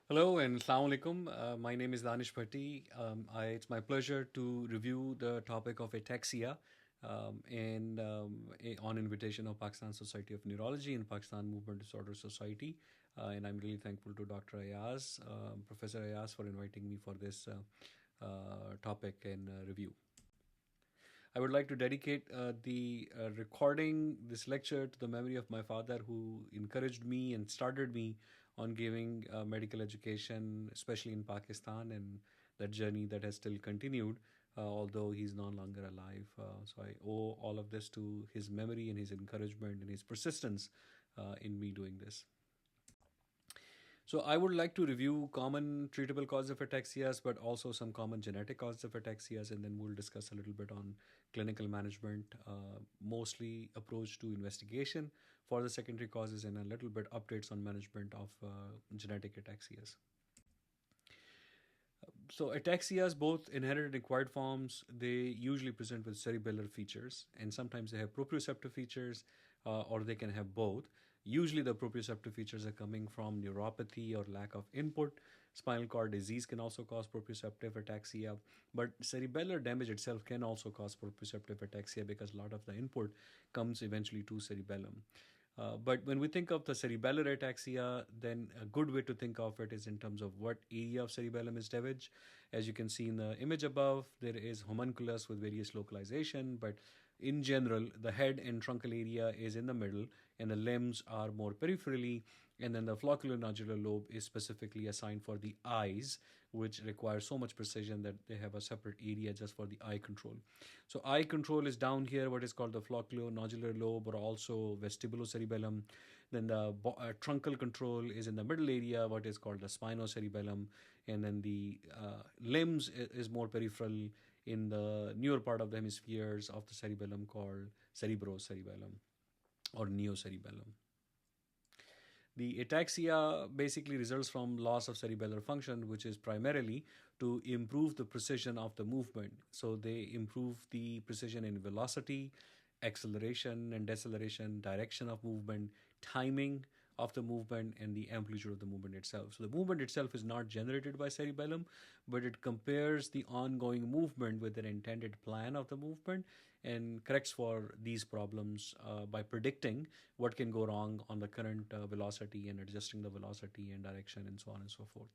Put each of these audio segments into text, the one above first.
Hello and Assalamu alaikum. My name is Danish Bhatti. It's my pleasure to review the topic of ataxia on invitation of Pakistan Society of Neurology and Pakistan Movement Disorder Society. And I'm really thankful to Dr. Ayaz, Professor Ayaz, for inviting me for this topic and review. I would like to dedicate the recording this lecture to the memory of my father, who encouraged me and started me on giving medical education, especially in Pakistan, and that journey that has still continued, although he's no longer alive. So I owe all of this to his memory and his encouragement and his persistence in me doing this. So I would like to review common treatable causes of ataxias, but also some common genetic causes of ataxias, and then we'll discuss a little bit on clinical management, mostly approach to investigation for the secondary causes, and a little bit updates on management of genetic ataxias. So ataxias, both inherited and acquired forms, they usually present with cerebellar features, and sometimes they have proprioceptive features, or they can have both. Usually, the proprioceptive features are coming from neuropathy or lack of input. Spinal cord disease can also cause proprioceptive ataxia, but cerebellar damage itself can also cause proprioceptive ataxia because a lot of the input comes eventually to cerebellum. But when we think of the cerebellar ataxia, then a good way to think of it is in terms of what area of cerebellum is damaged. As you can see in the image above, there is homunculus with various localization, but in general, the head and truncal area is in the middle, and the limbs are more peripherally. And then the flocculonodular lobe is specifically assigned for the eyes, which require so much precision that they have a separate area just for the eye control. So eye control is down here, what is called the flocculonodular lobe, or also vestibulocerebellum. Then the truncal control is in the middle area, what is called the spinocerebellum. And then the limbs is more peripheral in the newer part of the hemispheres of the cerebellum called cerebrocerebellum or neocerebellum. The ataxia basically results from loss of cerebellar function, which is primarily to improve the precision of the movement. So they improve the precision in velocity, acceleration and deceleration, direction of movement, timing of the movement, and the amplitude of the movement itself. So the movement itself is not generated by cerebellum, but it compares the ongoing movement with an intended plan of the movement and corrects for these problems by predicting what can go wrong on the current velocity and adjusting the velocity and direction and so on and so forth.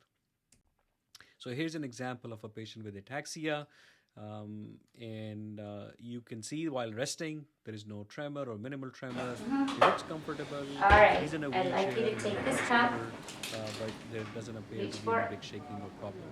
So here's an example of a patient with ataxia. And you can see while resting, there is no tremor or minimal tremor. He looks comfortable. All right, He's in a I'd wheelchair, like you to he's take on this a cup, scooter, but there doesn't appear reach to be for any it. big shaking or problem.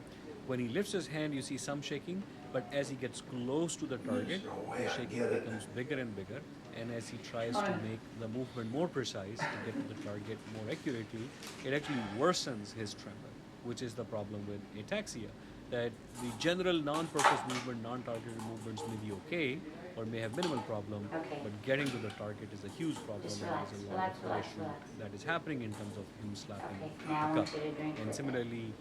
When he lifts his hand, you see some shaking, but as he gets close to the target, the shaking becomes bigger and bigger. And as he tries to make the movement more precise to get to the target more accurately, it actually worsens his tremor, which is the problem with ataxia. That the general non-purpose movement, non-targeted movements may be okay or may have minimal problem, Okay. but getting to the target is a huge problem, Just and relax, there's a lot relax, of relax, collision relax. that is happening in terms of him slapping Okay, the now I cup. want you to drink And with it. similarly,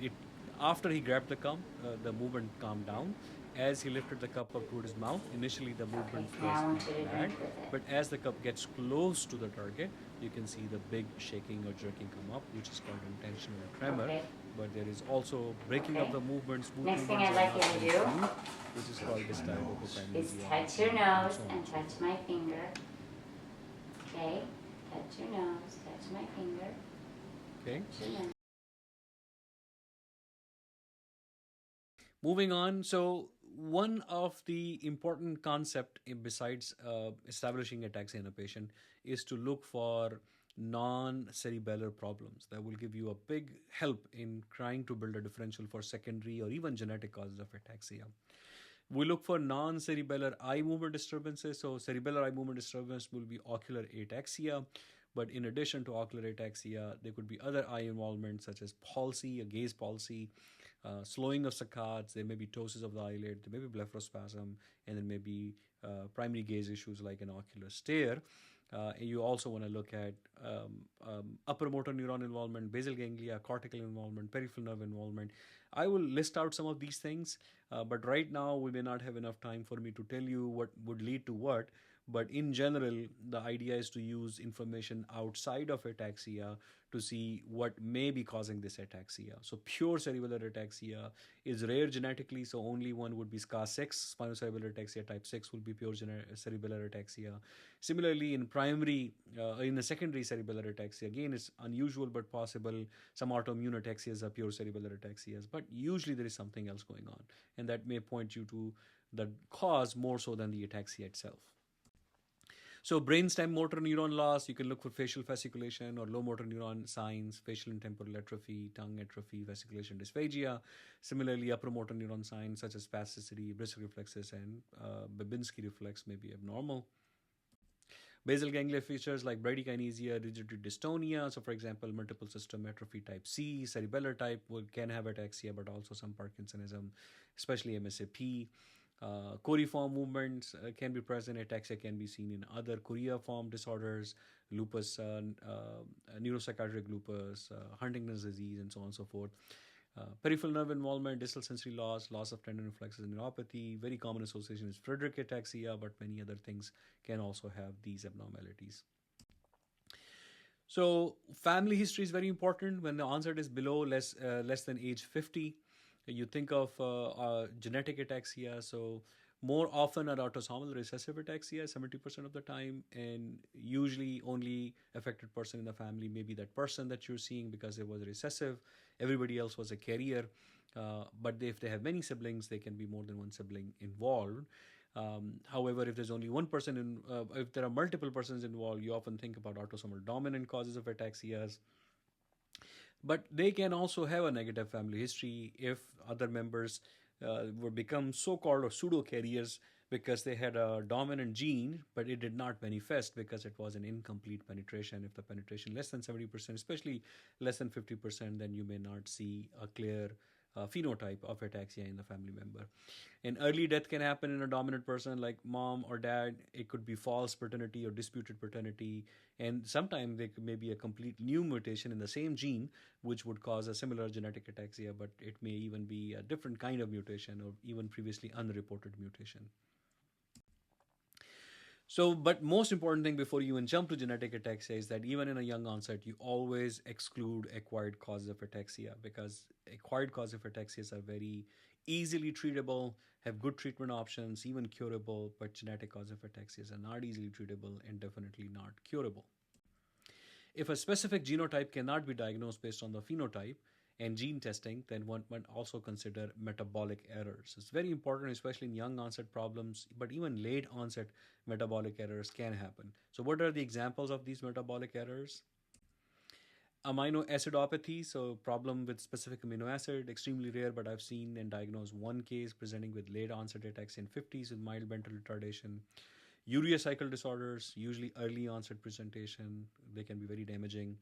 it after he grabbed the cup, the movement calmed down. As he lifted the cup up toward his mouth, initially the movement Okay, now was I want not you to bad, drink with it. but as the cup gets close to the target, you can see the big shaking or jerking come up, which is called intentional tremor. Okay. But there is also breaking of Okay. the movement, smooth Next thing movements I'd are like not you to very do smooth, which is called dysthyropipanesia. is touch your and nose so on and so touch forth. my finger. Okay? Touch your nose, touch my finger. Okay. Touch your nose. Moving on, so one of the important concept besides establishing ataxia in a patient is to look for non-cerebellar problems that will give you a big help in trying to build a differential for secondary or even genetic causes of ataxia. We look for non-cerebellar eye movement disturbances. So cerebellar eye movement disturbance will be ocular ataxia. But in addition to ocular ataxia, there could be other eye involvement such as palsy, a gaze palsy, slowing of saccades, there may be ptosis of the eyelid, there may be blepharospasm, and there may be primary gaze issues like an ocular stare. You also want to look at upper motor neuron involvement, basal ganglia, cortical involvement, peripheral nerve involvement. I will list out some of these things, but right now we may not have enough time for me to tell you what would lead to what. But in general, the idea is to use information outside of ataxia to see what may be causing this ataxia. So pure cerebellar ataxia is rare genetically, so only one would be SCA6, spinocerebellar ataxia type 6 will be pure cerebellar ataxia. Similarly, in a secondary cerebellar ataxia, again, it's unusual but possible. Some autoimmune ataxias are pure cerebellar ataxias, but usually there is something else going on, and that may point you to the cause more so than the ataxia itself. So brainstem motor neuron loss, you can look for facial fasciculation or low motor neuron signs, facial and temporal atrophy, tongue atrophy, fasciculation dysphagia. Similarly, upper motor neuron signs such as spasticity, Bristle reflexes, and Babinski reflex may be abnormal. Basal ganglia features like bradykinesia, rigidity dystonia. So, for example, multiple system atrophy type C, cerebellar type can have ataxia, but also some Parkinsonism, especially MSAP. Coriform movements can be present. Ataxia can be seen in other choreiform disorders, lupus, neuropsychiatric lupus, Huntington's disease, and so on and so forth. Peripheral nerve involvement, distal sensory loss of tendon reflexes, neuropathy. Very common association is Friedreich ataxia, but many other things can also have these abnormalities. So family history is very important. When the onset is below less than age 50, you think of genetic ataxia. So more often are autosomal recessive ataxia 70% of the time, and usually only affected person in the family may be that person that you're seeing because it was recessive. Everybody else was a carrier. But if they have many siblings, they can be more than one sibling involved. However, if there's only one person, if there are multiple persons involved, you often think about autosomal dominant causes of ataxias. But they can also have a negative family history if other members would become so-called or pseudo-carriers because they had a dominant gene, but it did not manifest because it was an incomplete penetration. If the penetration less than 70%, especially less than 50%, then you may not see a clear phenotype of ataxia in the family member. And early death can happen in a dominant person like mom or dad. It could be false paternity or disputed paternity. And sometimes there may be a complete new mutation in the same gene, which would cause a similar genetic ataxia, but it may even be a different kind of mutation or even previously unreported mutation. So, but most important thing before you even jump to genetic ataxia is that even in a young onset, you always exclude acquired causes of ataxia because acquired causes of ataxias are very easily treatable, have good treatment options, even curable, but genetic causes of ataxias are not easily treatable and definitely not curable. If a specific genotype cannot be diagnosed based on the phenotype and gene testing, then one might also consider metabolic errors. It's very important, especially in young onset problems, but even late onset metabolic errors can happen. So what are the examples of these metabolic errors? Amino acidopathy, so problem with specific amino acid, extremely rare, but I've seen and diagnosed one case presenting with late onset ataxia in 50s with mild mental retardation. Urea cycle disorders, usually early onset presentation, they can be very damaging.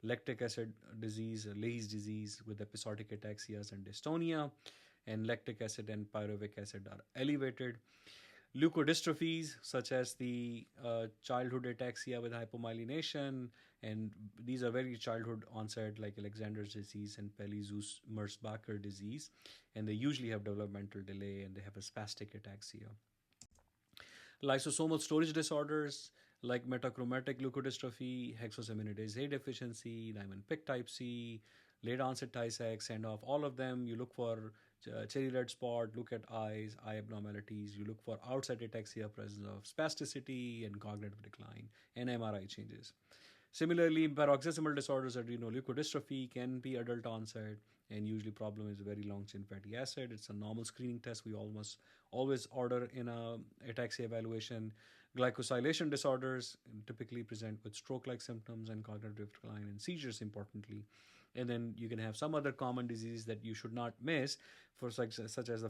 Lactic acid disease, Leahy's disease with episodic ataxias and dystonia, and lactic acid and pyruvic acid are elevated. Leukodystrophies, such as the childhood ataxia with hypomyelination, and these are very childhood onset, like Alexander's disease and Peli-Merzbacher disease, and they usually have developmental delay and they have a spastic ataxia. Lysosomal storage disorders like metachromatic leukodystrophy, hexosaminidase A deficiency, Niemann-Pick type C, late onset Tay-Sachs, Sandoff, all of them, you look for cherry red spot, look at eyes, eye abnormalities, you look for outside ataxia, presence of spasticity and cognitive decline, and MRI changes. Similarly, paroxysmal disorders, adrenoleukodystrophy can be adult onset, and usually problem is very long chain fatty acid. It's a normal screening test we almost always order in a ataxia evaluation. Glycosylation disorders typically present with stroke-like symptoms and cognitive decline and seizures, importantly. And then you can have some other common disease that you should not miss, for such as the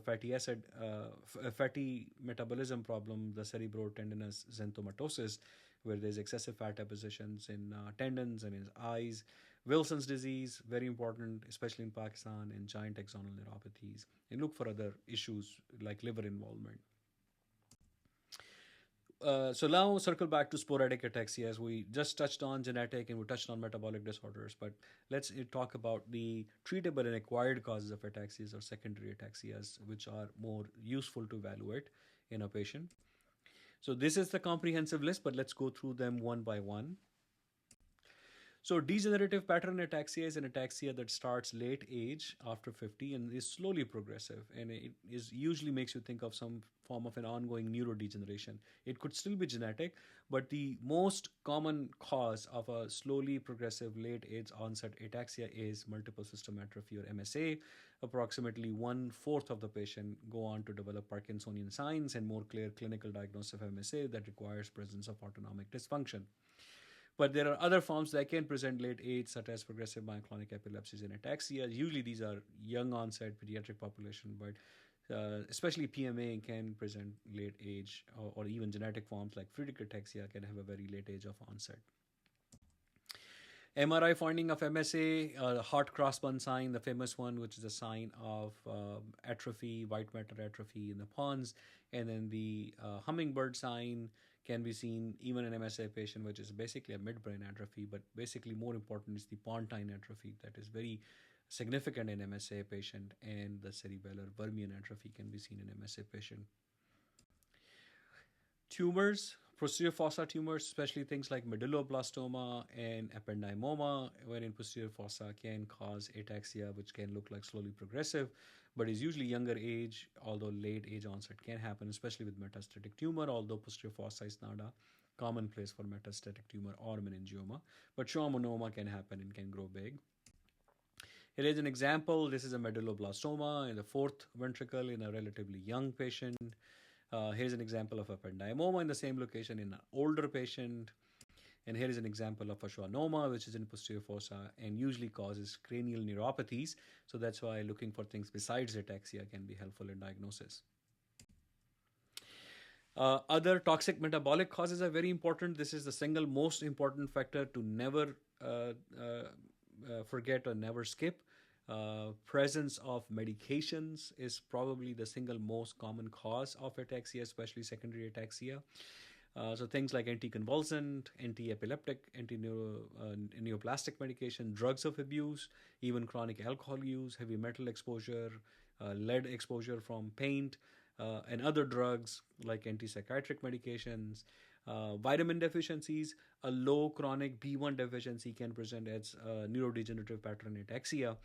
fatty metabolism problem, the cerebrotendinous xanthomatosis, where there's excessive fat depositions in tendons and in eyes. Wilson's disease, very important, especially in Pakistan, and giant axonal neuropathies. And look for other issues like liver involvement. So now circle back to sporadic ataxias. We just touched on genetic and we touched on metabolic disorders, but let's talk about the treatable and acquired causes of ataxias or secondary ataxias, which are more useful to evaluate in a patient. So this is the comprehensive list, but let's go through them one by one. So degenerative pattern ataxia is an ataxia that starts late age after 50 and is slowly progressive, and it is usually makes you think of some form of an ongoing neurodegeneration. It could still be genetic, but the most common cause of a slowly progressive late age onset ataxia is multiple system atrophy or MSA. Approximately 1/4 of the patient go on to develop Parkinsonian signs and more clear clinical diagnosis of MSA that requires presence of autonomic dysfunction. But there are other forms that can present late age, such as progressive myoclonic epilepsies and ataxia. Usually, these are young onset pediatric population, but especially PMA can present late age, or even genetic forms like Friedreich ataxia can have a very late age of onset. MRI finding of MSA, heart crossbun sign, the famous one, which is a sign of atrophy, white matter atrophy in the pons, and then the hummingbird sign can be seen even in MSA patient, which is basically a midbrain atrophy, but basically more important is the pontine atrophy that is very significant in MSA patient, and the cerebellar Vermean atrophy can be seen in MSA patient. Tumors, posterior fossa tumors, especially things like medulloblastoma and ependymoma, wherein posterior fossa can cause ataxia, which can look like slowly progressive, but is usually younger age, although late age onset can happen, especially with metastatic tumor, although posterior fossa is not a common place for metastatic tumor or meningioma, but schwannomas can happen and can grow big. Here is an example. This is a medulloblastoma in the fourth ventricle in a relatively young patient. Here's an example of a ependymoma in the same location in an older patient. And here is an example of a schwannoma, which is in posterior fossa and usually causes cranial neuropathies. So that's why looking for things besides ataxia can be helpful in diagnosis. Other toxic metabolic causes are very important. This is the single most important factor to never forget or never skip. Presence of medications is probably the single most common cause of ataxia, especially secondary ataxia. So things like anticonvulsant, anti-epileptic, anti-neoplastic medication, drugs of abuse, even chronic alcohol use, heavy metal exposure, lead exposure from paint, and other drugs like antipsychotic medications. Vitamin deficiencies, a low chronic B1 deficiency can present as neurodegenerative pattern ataxia.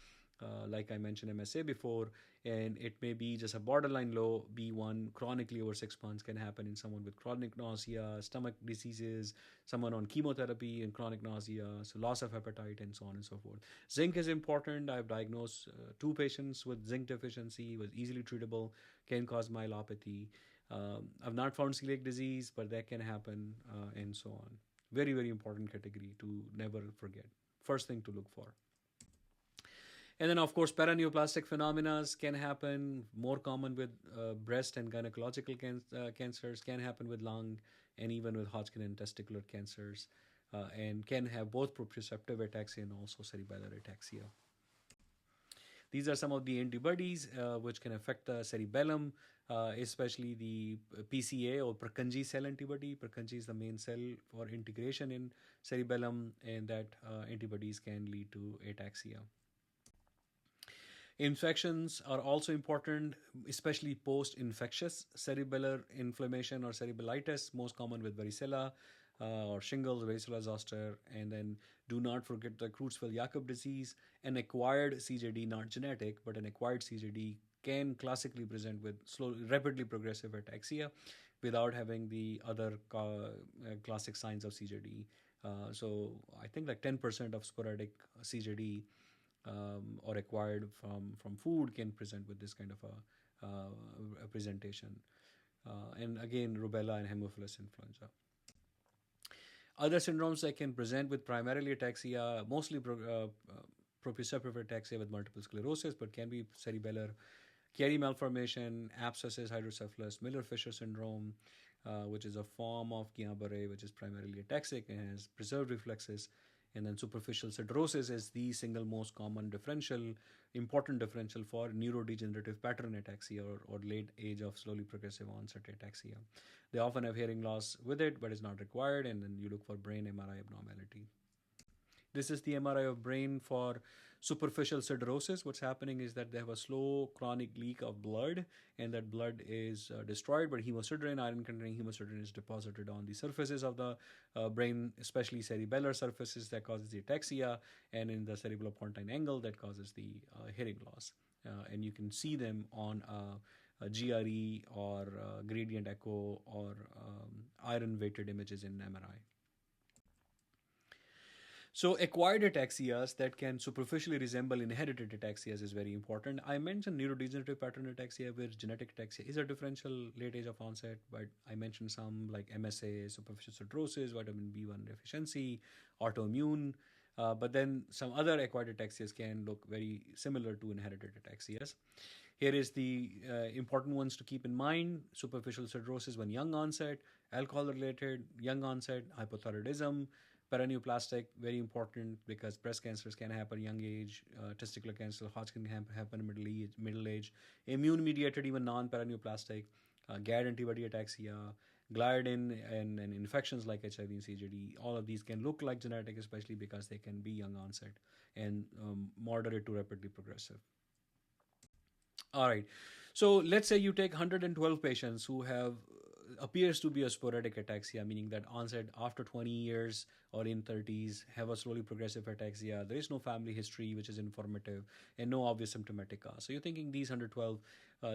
Like I mentioned MSA before, and it may be just a borderline low B1 chronically over 6 months can happen in someone with chronic nausea, stomach diseases, someone on chemotherapy and chronic nausea, so loss of appetite and so on and so forth. Zinc is important. I've diagnosed 2 patients with zinc deficiency, was easily treatable, can cause myelopathy. I've not found celiac disease, but that can happen, and so on. Very, very important category to never forget. First thing to look for. And then, of course, paraneoplastic phenomena can happen, more common with breast and gynecological cancers, can happen with lung and even with Hodgkin and testicular cancers, and can have both proprioceptive ataxia and also cerebellar ataxia. These are some of the antibodies which can affect the cerebellum, especially the PCA or Purkinje cell antibody. Purkinje is the main cell for integration in cerebellum, and that antibodies can lead to ataxia. Infections are also important, especially post-infectious cerebellar inflammation or cerebellitis, most common with varicella or shingles, varicella zoster, and then do not forget the Creutzfeldt-Jakob disease. An acquired CJD, not genetic, but an acquired CJD can classically present with rapidly progressive ataxia without having the other classic signs of CJD. So I think like 10% of sporadic CJD or acquired from food can present with this kind of a presentation. And again, rubella and Haemophilus influenza. Other syndromes that can present with primarily ataxia, mostly proprioceptive ataxia with multiple sclerosis, but can be cerebellar, Chiari malformation, abscesses, hydrocephalus, Miller-Fisher syndrome, which is a form of Guillain-Barré, which is primarily ataxic and has preserved reflexes. And then superficial siderosis is the single most common important differential for neurodegenerative pattern ataxia or late age of slowly progressive onset ataxia. They often have hearing loss with it, but it's not required. And then you look for brain MRI abnormality. This is the MRI of brain for superficial siderosis. What's happening is that they have a slow chronic leak of blood, and that blood is destroyed, but hemosiderin, iron containing hemosiderin, is deposited on the surfaces of the brain, especially cerebellar surfaces, that causes the ataxia, and in the cerebellopontine angle that causes the hearing loss. And you can see them on a GRE or gradient echo or iron weighted images in MRI. So acquired ataxias that can superficially resemble inherited ataxias is very important. I mentioned neurodegenerative pattern ataxia, where genetic ataxia is a differential late age of onset, but I mentioned some like MSA, superficial siderosis, vitamin B1 deficiency, autoimmune. But then some other acquired ataxias can look very similar to inherited ataxias. Here is the important ones to keep in mind: superficial siderosis when young onset, alcohol-related, young onset, hypothyroidism, paraneoplastic, very important because breast cancers can happen young age, testicular cancer, Hodgkin can happen middle age, immune-mediated, even non-paraneoplastic, GAD antibody ataxia, gliadin, and infections like HIV and CJD. All of these can look like genetic, especially because they can be young onset and moderate to rapidly progressive. All right. So let's say you take 112 patients who have appears to be a sporadic ataxia, meaning that onset after 20 years or in 30s, have a slowly progressive ataxia. There is no family history, which is informative, and no obvious symptomatic cause. So you're thinking these 112,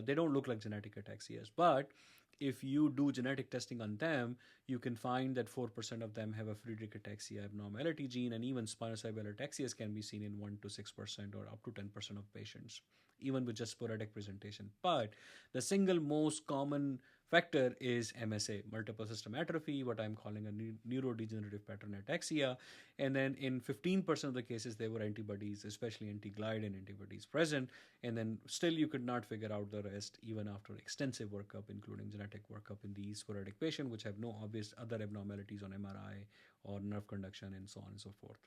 they don't look like genetic ataxias. But if you do genetic testing on them, you can find that 4% of them have a Friedreich ataxia abnormality gene, and even spinocerebellar ataxias can be seen in 1 to 6% or up to 10% of patients, even with just sporadic presentation. But the single most common factor is MSA, multiple system atrophy, what I'm calling a neurodegenerative pattern ataxia. And then in 15% of the cases, there were antibodies, especially anti-gliadin antibodies present. And then still you could not figure out the rest even after extensive workup, including genetic workup in these sporadic patients, which have no obvious other abnormalities on MRI or nerve conduction and so on and so forth.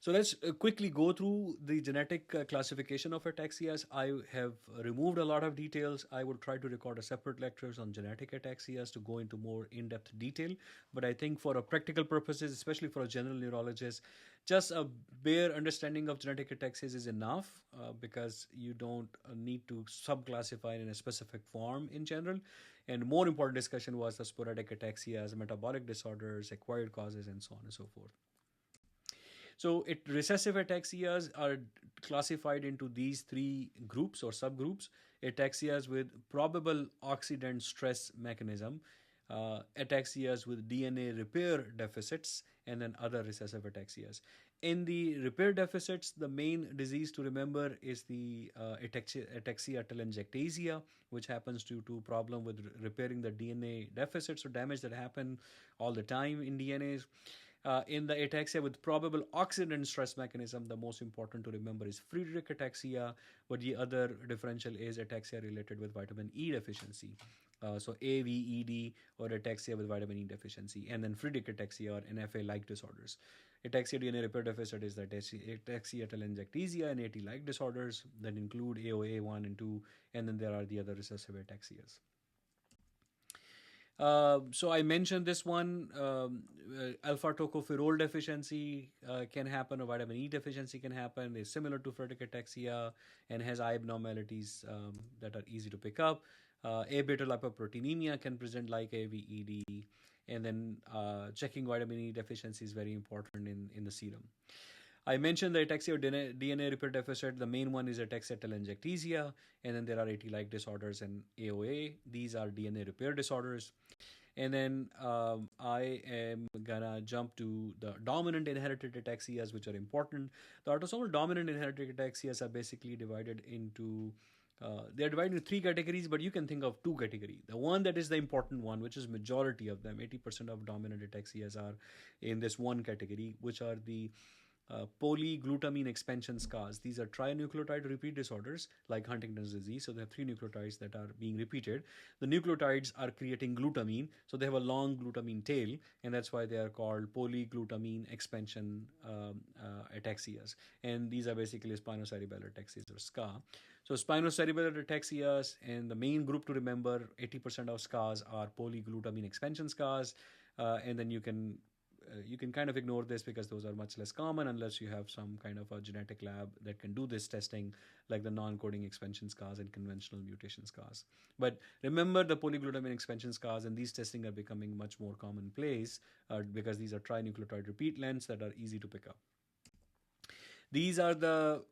So let's quickly go through the genetic classification of ataxias. I have removed a lot of details. I will try to record a separate lectures on genetic ataxias to go into more in-depth detail. But I think for a practical purposes, especially for a general neurologist, just a bare understanding of genetic ataxias is enough because you don't need to subclassify in a specific form in general. And more important discussion was the sporadic ataxias, metabolic disorders, acquired causes, and so on and so forth. So recessive ataxias are classified into these three groups or subgroups: ataxias with probable oxidant stress mechanism, ataxias with DNA repair deficits, and then other recessive ataxias. In the repair deficits, the main disease to remember is the ataxia telangiectasia, which happens due to problem with repairing the DNA deficits or damage that happen all the time in DNAs. In the ataxia with probable oxidant stress mechanism, the most important to remember is Friedreich ataxia, but the other differential is ataxia related with vitamin E deficiency. So AVED or ataxia with vitamin E deficiency, and then Friedreich ataxia or NFA-like disorders. Ataxia DNA repair deficit is the ataxia telangiectasia and AT-like disorders that include AOA 1 and 2, and then there are the other recessive ataxias. So I mentioned this one, alpha tocopherol deficiency can happen, or vitamin E deficiency can happen. It's similar to Friedreich ataxia and has eye abnormalities that are easy to pick up. A-beta lipoproteinemia can present like AVED, and then checking vitamin E deficiency is very important in the serum. I mentioned the ataxia DNA repair deficit. The main one is ataxia telangiectasia, and then there are AT-like disorders and AOA. These are DNA repair disorders. And then I am gonna jump to the dominant inherited ataxias, which are important. The autosomal dominant inherited ataxias are basically divided into they're divided into three categories, but you can think of two categories. The one that is the important one, which is majority of them, 80% of dominant ataxias are in this one category, which are the polyglutamine expansion scars. These are trinucleotide repeat disorders like Huntington's disease. So they have three nucleotides that are being repeated. The nucleotides are creating glutamine. So they have a long glutamine tail, and that's why they are called polyglutamine expansion ataxias. And these are basically spinocerebellar ataxias or SCA. So spinocerebellar ataxias, and the main group to remember, 80% of scars are polyglutamine expansion scars. And then you can you can kind of ignore this because those are much less common unless you have some kind of a genetic lab that can do this testing, like the non-coding expansion scars and conventional mutation scars. But remember, the polyglutamine expansion scars and these testing are becoming much more commonplace because these are trinucleotide repeat lengths that are easy to pick up. These are the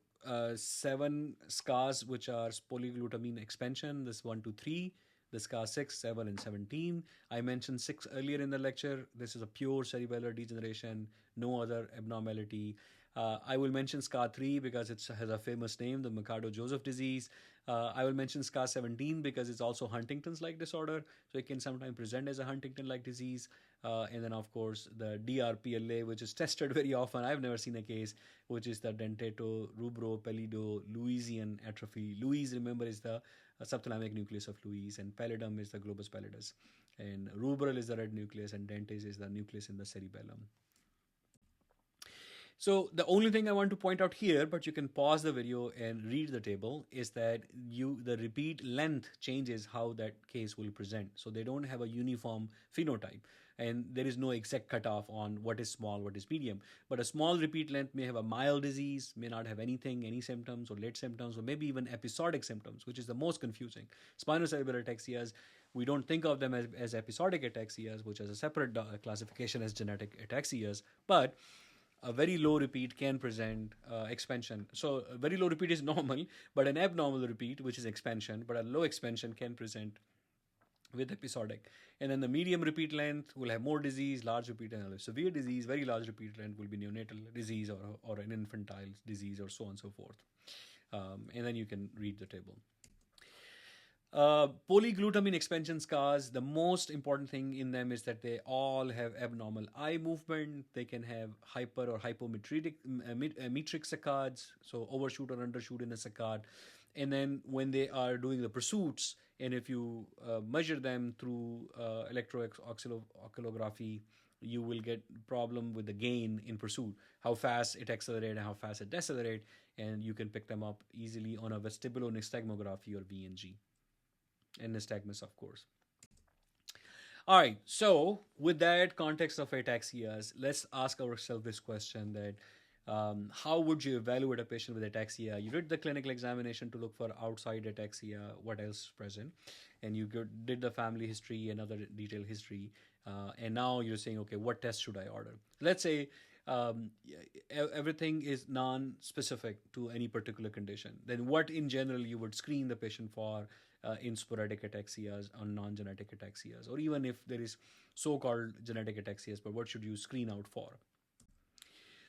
7 scars which are polyglutamine expansion. This 1, 2, 3. The SCAR 6, 7, and 17. I mentioned 6 earlier in the lecture. This is a pure cerebellar degeneration, no other abnormality. I will mention SCAR 3 because it has a famous name, the Mercado-Joseph disease. I will mention SCAR 17 because it's also Huntington's-like disorder, so it can sometimes present as a Huntington-like disease. And then, of course, the DRPLA, which is tested very often. I've never seen a case, which is the dentato-rubro-pellido-Lewisian atrophy. Lewis, remember, is the subthalamic nucleus of Lewis, and pallidum is the globus pallidus, and rubral is the red nucleus, and dentis is the nucleus in the cerebellum. So the only thing I want to point out here, but you can pause the video and read the table, is that the repeat length changes how that case will present. So they don't have a uniform phenotype, and there is no exact cutoff on what is small, what is medium. But a small repeat length may have a mild disease, may not have anything, any symptoms or late symptoms, or maybe even episodic symptoms, which is the most confusing. Spinocerebellar ataxias, we don't think of them as episodic ataxias, which has a separate classification as genetic ataxias, but a very low repeat can present expansion. So a very low repeat is normal, but an abnormal repeat, which is expansion, but a low expansion can present with episodic. And then the medium repeat length will have more disease, large repeat and severe disease, very large repeat length will be neonatal disease or an infantile disease or so on and so forth. And then you can read the table. Polyglutamine expansion scars, the most important thing in them is that they all have abnormal eye movement. They can have hyper or hypometric saccades, so overshoot or undershoot in a saccade. And then when they are doing the pursuits, and if you measure them through electrooscillography, you will get problem with the gain in pursuit, how fast it accelerates and how fast it decelerates, and you can pick them up easily on a vestibulonystagmography or VNG. And nystagmus, of course. All right, so with that context of ataxias, let's ask ourselves this question that how would you evaluate a patient with ataxia? You did the clinical examination to look for outside ataxia, what else is present, and you did the family history and other detailed history, and now you're saying, okay, what test should I order? Let's say everything is non-specific to any particular condition. Then what in general you would screen the patient for in sporadic ataxias or non-genetic ataxias, or even if there is so-called genetic ataxias, but what should you screen out for?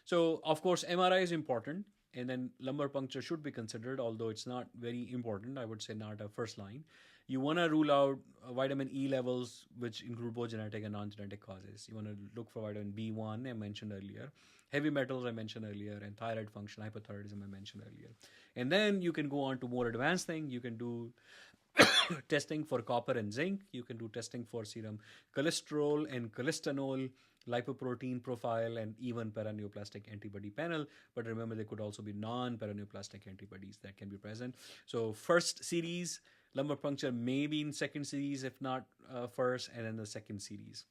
So, of course, MRI is important, and then lumbar puncture should be considered, although it's not very important. I would say not a first line. You want to rule out vitamin E levels, which include both genetic and non-genetic causes. You want to look for vitamin B1, I mentioned earlier, heavy metals, I mentioned earlier, and thyroid function, hypothyroidism, I mentioned earlier. And then you can go on to more advanced thing. You can do testing for copper and zinc. You can do testing for serum cholesterol and cholestanol, lipoprotein profile, and even paraneoplastic antibody panel. But remember, there could also be non-paraneoplastic antibodies that can be present. So first series, lumbar puncture may be in second series, if not first, and then the second series.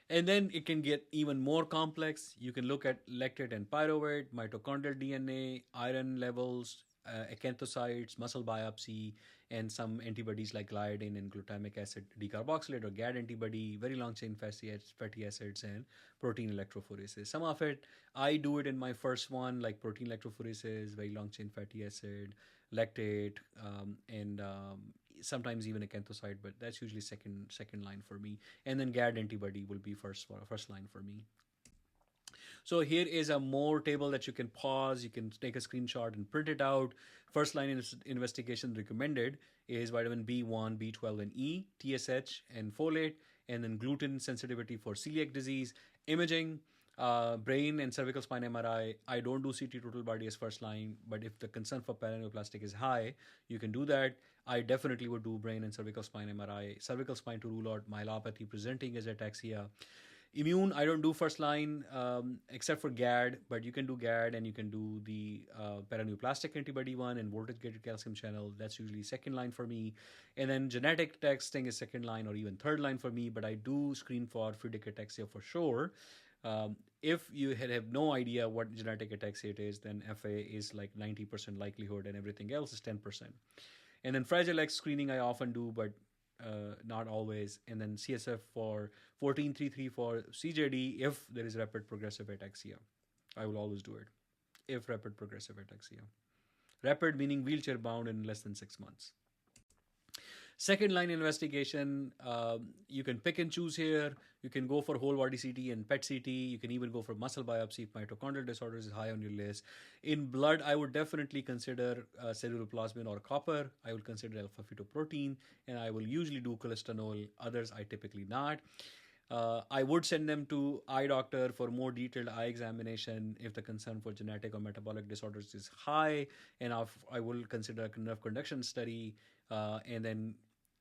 And then it can get even more complex. You can look at lactate and pyruvate, mitochondrial DNA, iron levels, acanthocytes, muscle biopsy, and some antibodies like gliadin and glutamic acid decarboxylate or GAD antibody, very long chain fatty acids, and protein electrophoresis. Some of it, I do it in my first one, like protein electrophoresis, very long chain fatty acid, lactate, and sometimes even acanthocyte, but that's usually second line for me. And then GAD antibody will be first line for me. So here is a more table that you can pause. You can take a screenshot and print it out. First line investigation recommended is vitamin B1, B12, and E, TSH, and folate, and then gluten sensitivity for celiac disease. Imaging, brain and cervical spine MRI. I don't do CT total body as first line, but if the concern for paraneoplastic is high, you can do that. I definitely would do brain and cervical spine MRI. Cervical spine to rule out myelopathy presenting as ataxia. Immune, I don't do first line except for GAD, but you can do GAD and you can do the paraneoplastic antibody one and voltage gated calcium channel. That's usually second line for me. And then genetic testing is second line or even third line for me, but I do screen for Friedreich ataxia for sure. If you have no idea what genetic ataxia it is, then FA is like 90% likelihood and everything else is 10%. And then Fragile X screening I often do, but not always. And then CSF for 1433 for CJD if there is rapid progressive ataxia. I will always do it if rapid progressive ataxia. Rapid meaning wheelchair bound in less than 6 months. Second line investigation, you can pick and choose here. You can go for whole body CT and PET CT. You can even go for muscle biopsy if mitochondrial disorders is high on your list. In blood, I would definitely consider ceruloplasmin or copper. I will consider alpha-fetoprotein, and I will usually do cholestanol. Others, I typically not. I would send them to eye doctor for more detailed eye examination if the concern for genetic or metabolic disorders is high, and I will consider a nerve conduction study, and then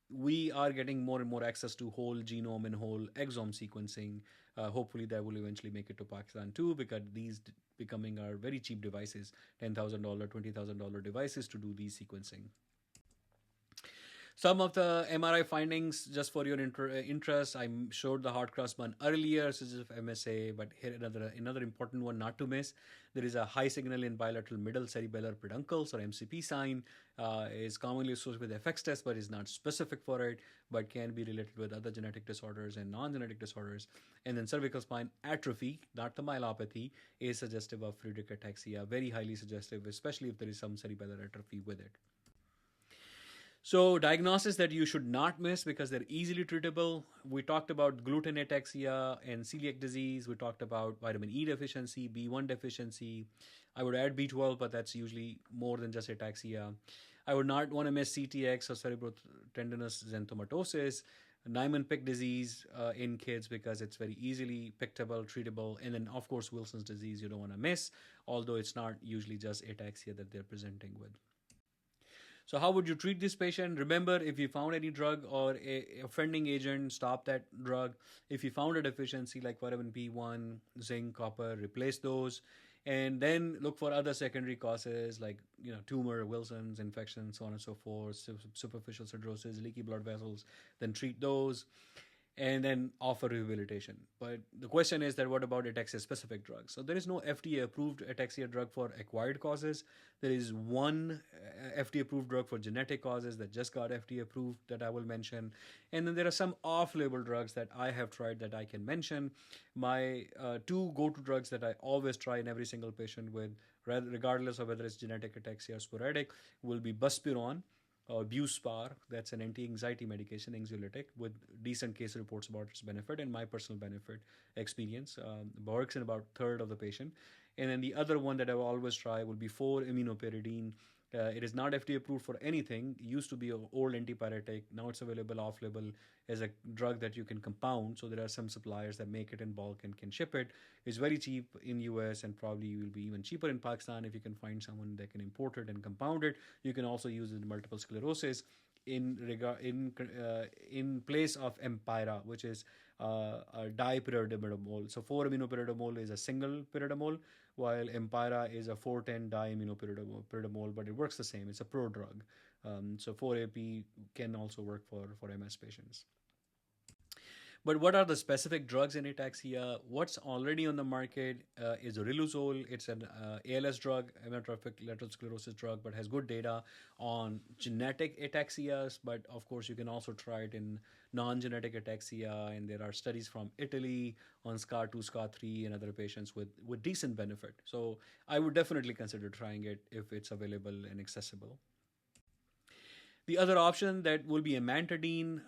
we are getting more and more access to whole genome and whole exome sequencing. Hopefully that will eventually make it to Pakistan too, because these becoming are very cheap devices, $10,000, $20,000 devices to do these sequencing. Some of the MRI findings, just for your interest, I showed the hard cross one earlier, such as MSA, but here another important one not to miss. There is a high signal in bilateral middle cerebellar peduncles, or MCP sign, is commonly associated with FX test, but is not specific for it, but can be related with other genetic disorders and non-genetic disorders. And then cervical spine atrophy, not the myelopathy, is suggestive of Friedreich ataxia, very highly suggestive, especially if there is some cerebellar atrophy with it. So diagnosis that you should not miss because they're easily treatable. We talked about gluten ataxia and celiac disease. We talked about vitamin E deficiency, B1 deficiency. I would add B12, but that's usually more than just ataxia. I would not want to miss CTX or cerebrotendinous xanthomatosis, Niemann-Pick disease in kids because it's very easily pickable, treatable. And then, of course, Wilson's disease you don't want to miss, although it's not usually just ataxia that they're presenting with. So how would you treat this patient? Remember, if you found any drug or a offending agent, stop that drug. If you found a deficiency like vitamin B1, zinc, copper, replace those. And then look for other secondary causes like tumor, Wilson's, infection, so on and so forth, superficial cirrhosis, leaky blood vessels. Then treat those. And then offer rehabilitation. But the question is that what about ataxia-specific drugs? So there is no FDA-approved ataxia drug for acquired causes. There is one FDA-approved drug for genetic causes that just got FDA-approved that I will mention. And then there are some off-label drugs that I have tried that I can mention. My two go-to drugs that I always try in every single patient with, regardless of whether it's genetic ataxia or sporadic, will be buspirone, or Buspar, that's an anti-anxiety medication, anxiolytic, with decent case reports about its benefit and my personal benefit experience. Works in about a third of the patient. And then the other one that I will always try will be 4-aminopyridine. It is not FDA approved for anything. It used to be an old antipyretic. Now it's available off-label as a drug that you can compound. So there are some suppliers that make it in bulk and can ship it. It's very cheap in US and probably will be even cheaper in Pakistan if you can find someone that can import it and compound it. You can also use it in multiple sclerosis in place of Empira, which is a dipyridamole. So 4-aminopyridamole is a single pyridamole, while Empira is a 410 diaminopyridamole, but it works the same. It's a prodrug. So 4-AP can also work for MS patients. But what are the specific drugs in ataxia? What's already on the market is riluzole. It's an ALS drug, amyotrophic lateral sclerosis drug, but has good data on genetic ataxias. But of course, you can also try it in non-genetic ataxia. And there are studies from Italy on SCAR2, SCAR3, and other patients with decent benefit. So I would definitely consider trying it if it's available and accessible. The other option that will be amantadine,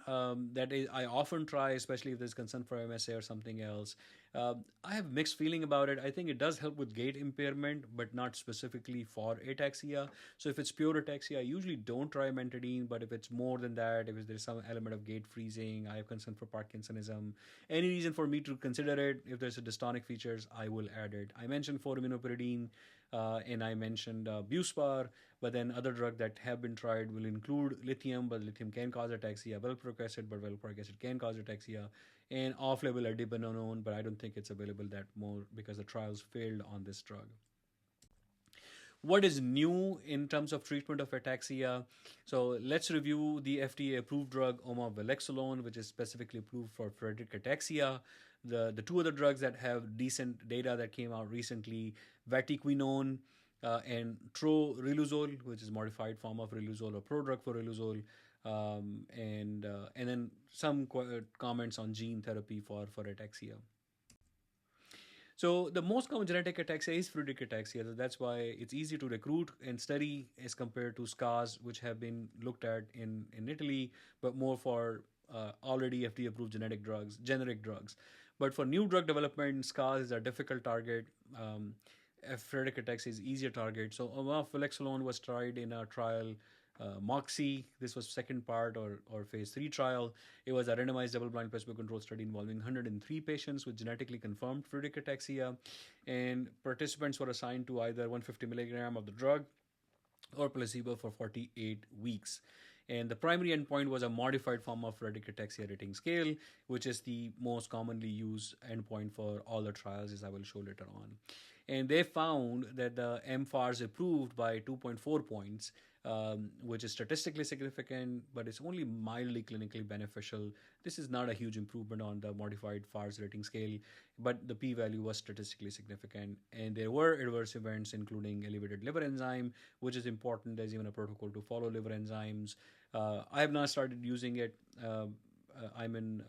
that is, I often try, especially if there's concern for MSA or something else. I have mixed feeling about it. I think it does help with gait impairment, but not specifically for ataxia. So if it's pure ataxia, I usually don't try amantadine, but if it's more than that, if there's some element of gait freezing, I have concern for Parkinsonism, any reason for me to consider it, if there's a dystonic features, I will add it. I mentioned 4-aminopyridine, and I mentioned Buspar, but then other drugs that have been tried will include lithium, but lithium can cause ataxia, valproic acid, but valproic acid can cause ataxia, and off-label erdafitinone, but I don't think it's available that more because the trials failed on this drug. What is new in terms of treatment of ataxia? So let's review the FDA-approved drug omaveloxolone, which is specifically approved for Friedreich ataxia. The two other drugs that have decent data that came out recently, vatiquinone and troriluzole, which is modified form of riluzole or prodrug for riluzole, and then some comments on gene therapy for ataxia. So the most common genetic ataxia is Friedreich ataxia. So that's why it's easy to recruit and study as compared to SCAs, which have been looked at in Italy, but more for already FDA-approved generic drugs. But for new drug development, SCAs is a difficult target. Friedreich ataxia is easier target. So omaveloxolone was tried in a trial MOXIE. This was second part or phase 3 trial. It was a randomized double-blind placebo-controlled study involving 103 patients with genetically confirmed Friedreich ataxia, and participants were assigned to either 150 milligram of the drug or placebo for 48 weeks. And the primary endpoint was a modified form of Friedreich ataxia rating scale, which is the most commonly used endpoint for all the trials, as I will show later on. And they found that the mFARS improved by 2.4 points, which is statistically significant, but it's only mildly clinically beneficial. This is not a huge improvement on the modified FARS rating scale, but the p-value was statistically significant. And there were adverse events, including elevated liver enzyme, which is important. There's even a protocol to follow liver enzymes. I have not started using it. I'm in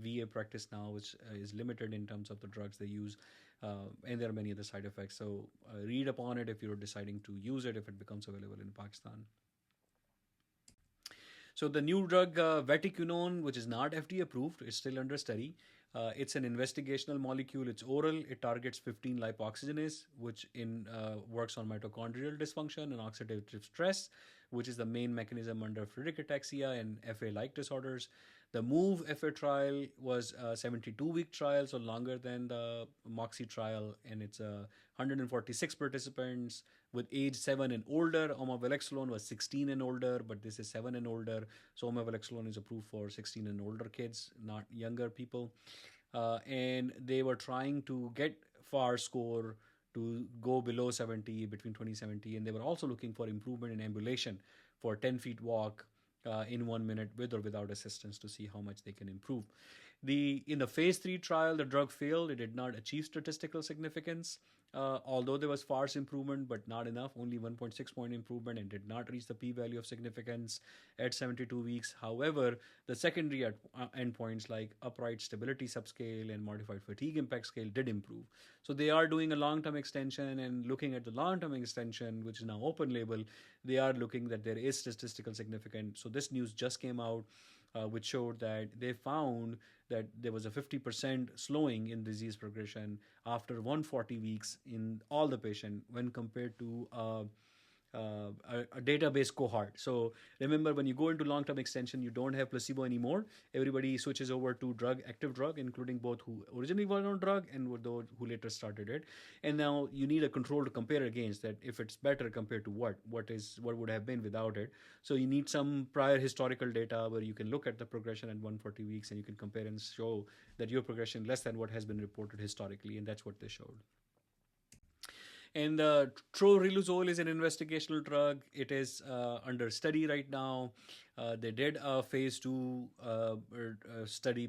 VA practice now, which is limited in terms of the drugs they use. And there are many other side effects. So read upon it if you're deciding to use it, if it becomes available in Pakistan. So the new drug vatiquinone, which is not FDA approved, is still under study. It's an investigational molecule. It's oral. It targets 15-lipoxygenase, which works on mitochondrial dysfunction and oxidative stress, which is the main mechanism under Friedreich ataxia and FA-like disorders. The MOVE-FA trial was a 72-week trial, so longer than the MOXIE trial, and it's 146 participants with age 7 and older. Omaveloxolone was 16 and older, but this is 7 and older. So omaveloxolone is approved for 16 and older kids, not younger people. And they were trying to get FARS score to go below 70, between 20-70, and they were also looking for improvement in ambulation for 10 feet walk in 1 minute with or without assistance to see how much they can improve. In the phase 3 trial, the drug failed. It did not achieve statistical significance, although there was FARS improvement, but not enough, only 1.6 point improvement, and did not reach the p-value of significance at 72 weeks. However, the secondary endpoints like upright stability subscale and modified fatigue impact scale did improve. So they are doing a long-term extension, and looking at the long-term extension, which is now open label, they are looking that there is statistical significance. So this news just came out, which showed that they found that there was a 50% slowing in disease progression after 140 weeks in all the patient when compared to a database cohort. So remember, when you go into long-term extension, you don't have placebo anymore. Everybody switches over to active drug, including both who originally were on drug and those who later started it. And now you need a control to compare against, that if it's better compared to what would have been without it. So you need some prior historical data where you can look at the progression at 140 weeks and you can compare and show that your progression less than what has been reported historically, and that's what they showed. And troriluzole is an investigational drug. It is under study right now. They did a phase 2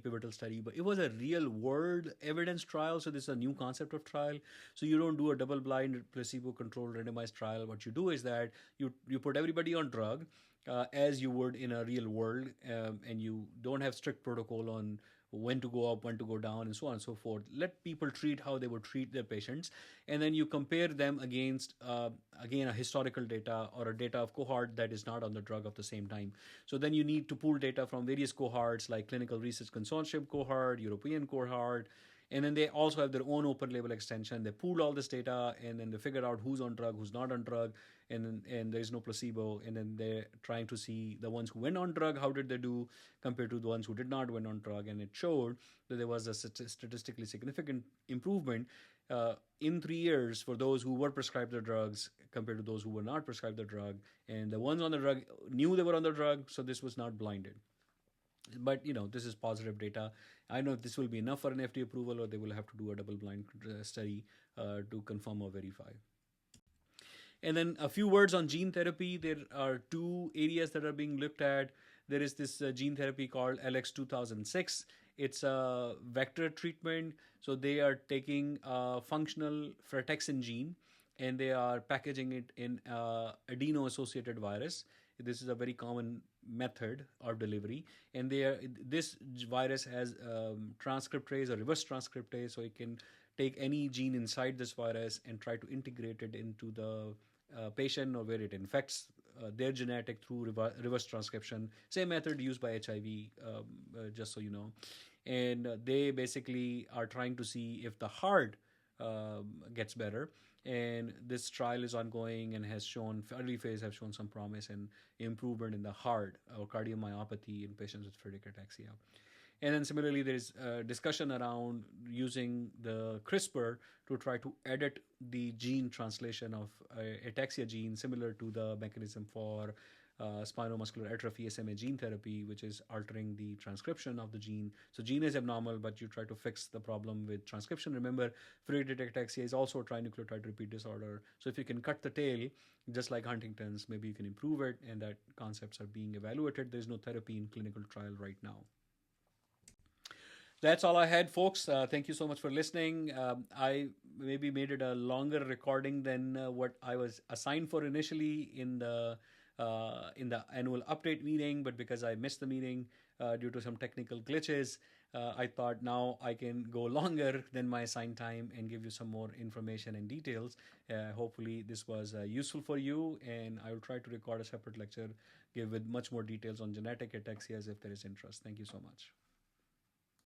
pivotal study, but it was a real-world evidence trial. So this is a new concept of trial. So you don't do a double-blind, placebo-controlled, randomized trial. What you do is that you put everybody on drug as you would in a real world, and you don't have strict protocol on when to go up, when to go down, and so on and so forth. Let people treat how they would treat their patients, and then you compare them against, again, a historical data or a data of cohort that is not on the drug of the same time. So then you need to pull data from various cohorts like Clinical Research Consortium cohort, European cohort, and then they also have their own open label extension. They pool all this data, and then they figure out who's on drug, who's not on drug, and there's no placebo. And then they're trying to see the ones who went on drug, how did they do compared to the ones who did not went on drug. And it showed that there was a statistically significant improvement in 3 years for those who were prescribed the drugs compared to those who were not prescribed the drug. And the ones on the drug knew they were on the drug, so this was not blinded. But this is positive data. I know this will be enough for an FDA approval, or they will have to do a double-blind study to confirm or verify. And then a few words on gene therapy. There are two areas that are being looked at. There is this gene therapy called LX2006. It's a vector treatment. So they are taking a functional frataxin gene and they are packaging it in adeno-associated virus. This is a very common method of delivery, and this virus has transcriptase or reverse transcriptase, so it can take any gene inside this virus and try to integrate it into the patient or where it infects their genetic through reverse transcription. Same method used by HIV, just so you know. And they basically are trying to see if the heart gets better. And this trial is ongoing and has shown, early phase have shown some promise and improvement in the heart or cardiomyopathy in patients with Friedreich ataxia. And then similarly, there is discussion around using the CRISPR to try to edit the gene translation of ataxia gene, similar to the mechanism for spinal muscular atrophy SMA gene therapy, which is altering the transcription of the gene. So gene is abnormal, but you try to fix the problem with transcription. Remember, Friedreich ataxia is also a trinucleotide repeat disorder. So if you can cut the tail, just like Huntington's, maybe you can improve it, and that concepts are being evaluated. There's no therapy in clinical trial right now. That's all I had, folks. Thank you so much for listening. I maybe made it a longer recording than what I was assigned for initially in the annual update meeting, but because I missed the meeting due to some technical glitches, I thought now I can go longer than my assigned time and give you some more information and details. Hopefully this was useful for you, and I will try to record a separate lecture, give with much more details on genetic ataxias if there is interest. Thank you so much.